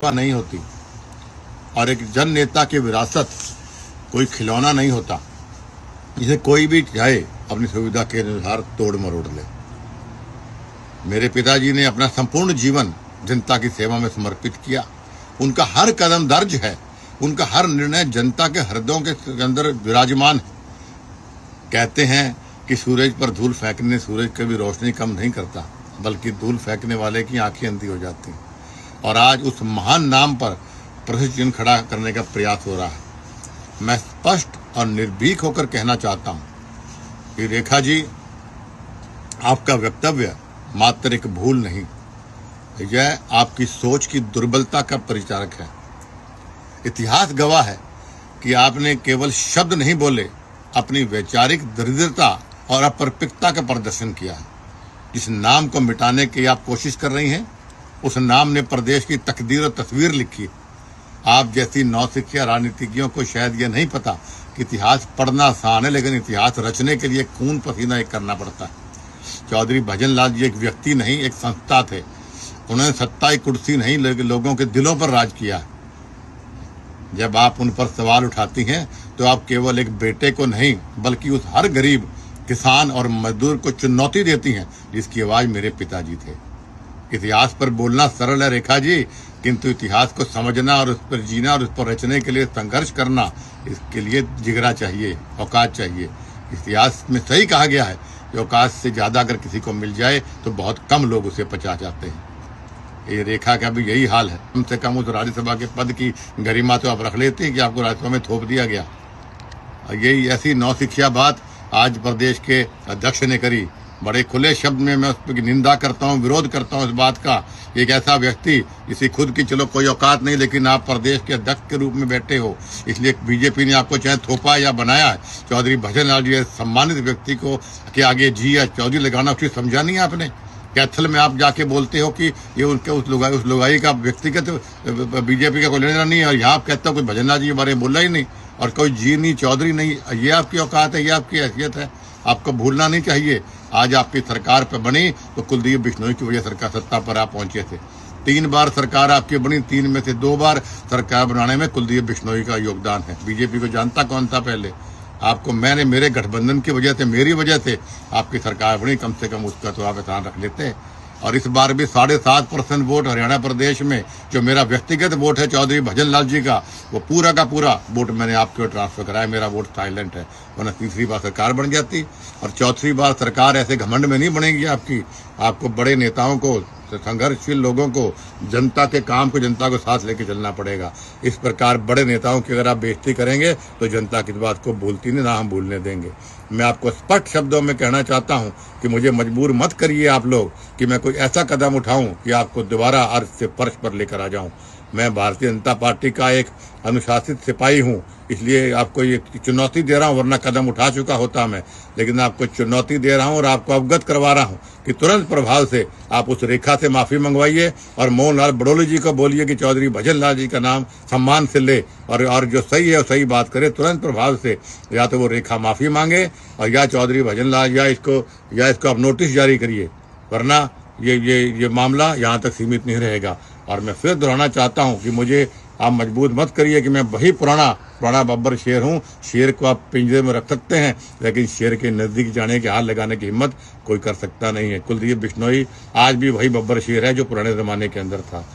सेवा नहीं होती और एक जन नेता की विरासत कोई खिलौना नहीं होता जिसे कोई भी चाहे अपनी सुविधा के अनुसार तोड़ मरोड़ ले। मेरे पिताजी ने अपना संपूर्ण जीवन जनता की सेवा में समर्पित किया। उनका हर कदम दर्ज है, उनका हर निर्णय जनता के हृदयों के अंदर विराजमान है। कहते हैं कि सूरज पर धूल फेंकने सूरज कभी रोशनी कम नहीं करता, बल्कि धूल फेंकने वाले की आंखें अंधी हो जाती हैं। और आज उस महान नाम पर प्रश्न चिन्ह खड़ा करने का प्रयास हो रहा है। मैं स्पष्ट और निर्भीक होकर कहना चाहता हूं कि रेखा जी, आपका वक्तव्य मात्र एक भूल नहीं, यह आपकी सोच की दुर्बलता का परिचारक है। इतिहास गवाह है कि आपने केवल शब्द नहीं बोले, अपनी वैचारिक दरिद्रता और अपरिपक्वता का प्रदर्शन किया है। जिस नाम को मिटाने की आप कोशिश कर रही हैं, उस नाम ने प्रदेश की तकदीर और तस्वीर लिखी। आप जैसी नौसिखिया राजनीतिज्ञों को शायद यह नहीं पता कि इतिहास पढ़ना आसान है, लेकिन इतिहास रचने के लिए खून पसीना एक करना पड़ता है। चौधरी भजन लाल जी एक व्यक्ति नहीं, एक संस्था थे। उन्होंने सत्ता की कुर्सी नहीं, लोगों के दिलों पर राज किया है। जब आप उन पर सवाल उठाती हैं तो आप केवल एक बेटे को नहीं, बल्कि उस हर गरीब, किसान और मजदूर को चुनौती देती हैं जिसकी आवाज मेरे पिताजी थे। इतिहास पर बोलना सरल है रेखा जी, किंतु इतिहास को समझना और उस पर जीना और उस पर रचने के लिए संघर्ष करना, इसके लिए जिगरा चाहिए, औकात चाहिए। इतिहास में सही कहा गया है कि औकात से ज्यादा अगर किसी को मिल जाए तो बहुत कम लोग उसे पचा जाते हैं। ये रेखा का भी यही हाल है। कम से कम उस राज्यसभा के पद की गरिमा तो आप रख लेते हैं कि आपको राज्यसभा में थोप दिया गया। यही ऐसी नौसिखिया बात आज प्रदेश के अध्यक्ष ने करी। बड़े खुले शब्द में मैं उस पर निंदा करता हूं, विरोध करता हूं इस बात का। एक ऐसा व्यक्ति जिसे खुद की चलो कोई औकात नहीं, लेकिन आप प्रदेश के अध्यक्ष के रूप में बैठे हो, इसलिए बीजेपी ने आपको चाहे थोपा या बनाया है। चौधरी भजन लाल जी सम्मानित व्यक्ति को के आगे जी या चौधरी लगाना उचित समझा नहीं आपने। कैथल में आप जाके बोलते हो कि ये उनके उस लुगाई का व्यक्तिगत बीजेपी का कोई लेना नहीं है, और यहाँ आप कहते हो कोई भजन लाल जी के बारे में बोला ही नहीं, और कोई जी नहीं, चौधरी नहीं। ये आपकी औकात है, ये आपकी हैसियत है, आपको भूलना नहीं चाहिए। आज आपकी सरकार पर बनी तो कुलदीप बिश्नोई की वजह सरकार सत्ता पर आप पहुंचे थे। 3 बार सरकार आपकी बनी, 3 में से 2 बार सरकार बनाने में कुलदीप बिश्नोई का योगदान है। बीजेपी को जानता कौन था पहले? आपको मैंने मेरे गठबंधन की वजह से, मेरी वजह से आपकी सरकार बनी, कम से कम उसका तो आप एहसान रख लेते हैं। और इस बार भी 7.5% वोट हरियाणा प्रदेश में जो मेरा व्यक्तिगत वोट है चौधरी भजन लाल जी का, वो पूरा का पूरा वोट मैंने आपके ओर ट्रांसफर कराया। मेरा वोट साइलेंट है, वरना तीसरी बार सरकार बन जाती। और चौथी बार सरकार ऐसे घमंड में नहीं बनेगी आपकी। आपको बड़े नेताओं को, संघर्षशील लोगों को, जनता के काम को, जनता को साथ लेके चलना पड़ेगा। इस प्रकार बड़े नेताओं की अगर आप बेइज्जती करेंगे तो जनता किस बात को भूलती नहीं, ना हम भूलने देंगे। मैं आपको स्पष्ट शब्दों में कहना चाहता हूं कि मुझे मजबूर मत करिए आप लोग कि मैं कोई ऐसा कदम उठाऊं कि आपको दोबारा अर्श से फर्श पर लेकर आ जाऊं। मैं भारतीय जनता पार्टी का एक अनुशासित सिपाही हूं, इसलिए आपको ये चुनौती दे रहा हूं, वरना कदम उठा चुका होता मैं। लेकिन आपको चुनौती दे रहा हूं और आपको अवगत करवा रहा हूं कि तुरंत प्रभाव से आप उस रेखा से माफी मंगवाइए और मोहन लाल बड़ोली जी को बोलिए कि चौधरी भजन लाल जी का नाम सम्मान से ले, और जो सही है वो सही बात करे। तुरंत प्रभाव से या तो वो रेखा माफी मांगे और या चौधरी भजन लाल या इसको आप नोटिस जारी करिए, वरना ये मामला यहाँ तक सीमित नहीं रहेगा। और मैं फिर दोहराना चाहता हूँ कि मुझे आप मजबूर मत करिए कि मैं वही पुराना बब्बर शेर हूँ। शेर को आप पिंजरे में रख सकते हैं, लेकिन शेर के नजदीक जाने के हाथ लगाने की हिम्मत कोई कर सकता नहीं है। कुलदीप बिश्नोई आज भी वही बब्बर शेर है जो पुराने जमाने के अंदर था।